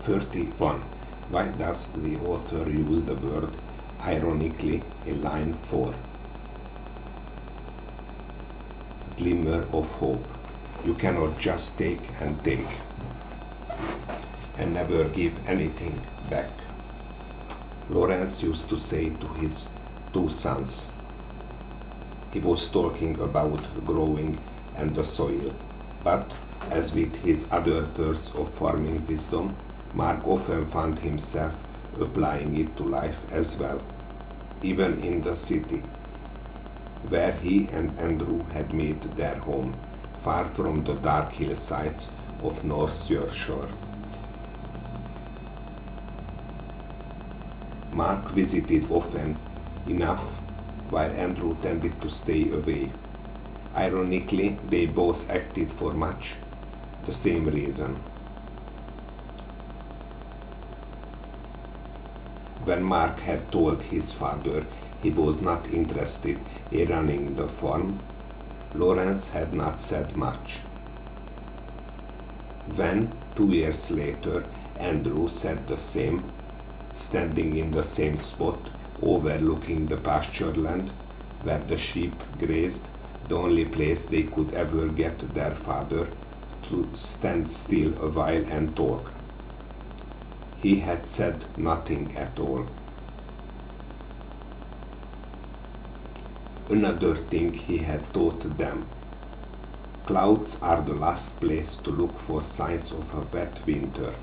31. Why does the author use the word ironically in line 4? Glimmer of hope. You cannot just take and take and never give anything back. Lawrence used to say to his two sons. He was talking about growing and the soil, but as with his other pearls of farming wisdom, Mark often found himself applying it to life as well, even in the city, where he and Andrew had made their home, far from the dark hillsides of North Yorkshire. Mark visited often enough, while Andrew tended to stay away. Ironically, they both acted for much the same reason. When Mark had told his father he was not interested in running the farm, Lawrence had not said much. When, 2 years later, Andrew said the same, standing in the same spot, overlooking the pasture land where the sheep grazed, the only place they could ever get their father to stand still a while and talk. He had said nothing at all. Another thing he had taught them. Clouds are the last place to look for signs of a wet winter.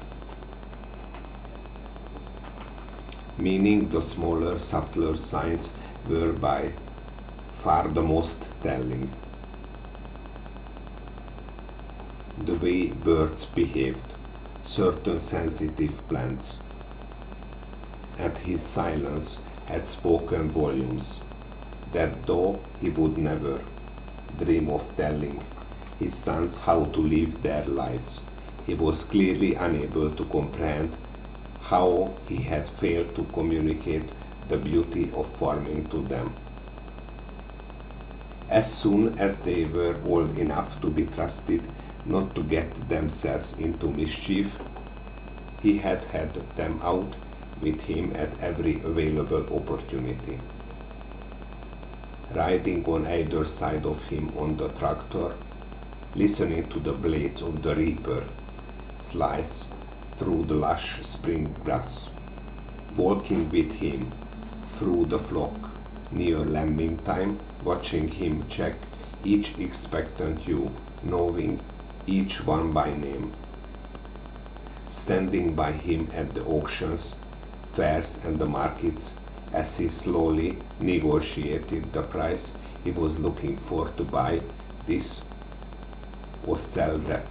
Meaning the smaller, subtler signs were by far the most telling. The way birds behaved, certain sensitive plants, and his silence had spoken volumes, that though he would never dream of telling his sons how to live their lives, he was clearly unable to comprehend how he had failed to communicate the beauty of farming to them. As soon as they were old enough to be trusted not to get themselves into mischief, he had them out with him at every available opportunity. Riding on either side of him on the tractor, listening to the blades of the reaper slice through the lush spring grass, walking with him through the flock near lambing time, watching him check each expectant ewe, knowing each one by name, standing by him at the auctions, fairs and the markets as he slowly negotiated the price he was looking for to buy this or sell that.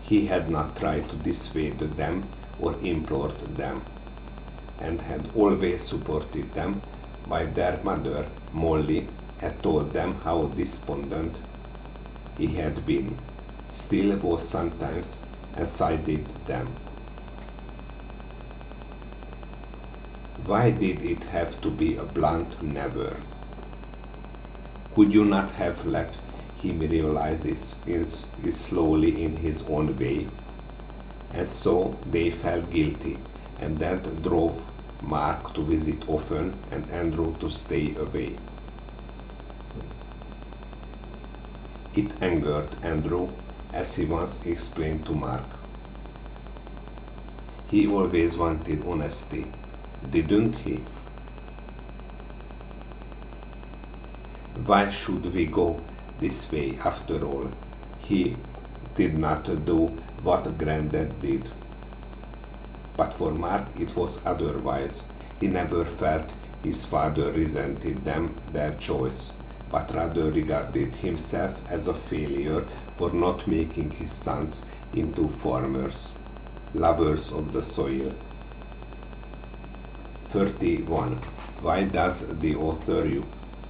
He had not tried to dissuade them or implored them, and had always supported them, while their mother, Molly, had told them how despondent he had been, still was sometimes, and sided them. Why did it have to be a blunt never? Could you not have let him realize it slowly in his own way? And so they felt guilty, and that drove Mark to visit often and Andrew to stay away. It angered Andrew, as he once explained to Mark. He always wanted honesty, didn't he? Why should we go this way after all? He did not do what Granddad did. But for Mark it was otherwise. He never felt his father resented them, their choice, but rather regarded himself as a failure for not making his sons into farmers, lovers of the soil. 31. Why does the author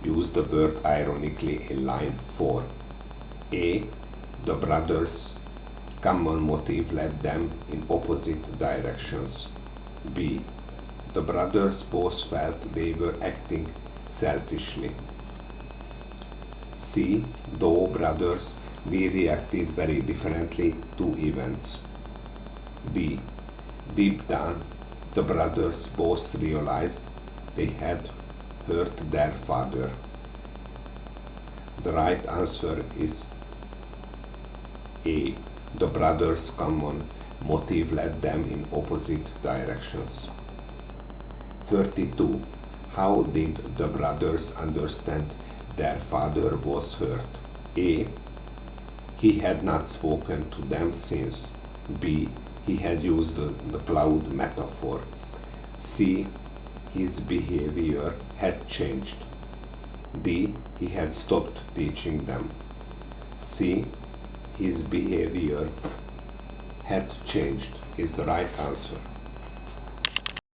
use the word ironically in line 4? A. The brothers' common motive led them in opposite directions. B. The brothers both felt they were acting selfishly. C. Though brothers, we reacted very differently to events. D. Deep down, the brothers both realized they had hurt their father. The right answer is A. The brothers' common motive led them in opposite directions. 32. How did the brothers understand their father was hurt? A. He had not spoken to them since. B. He had used the cloud metaphor. C. His behavior had changed. D. He had stopped teaching them. C. His behavior had changed is the right answer.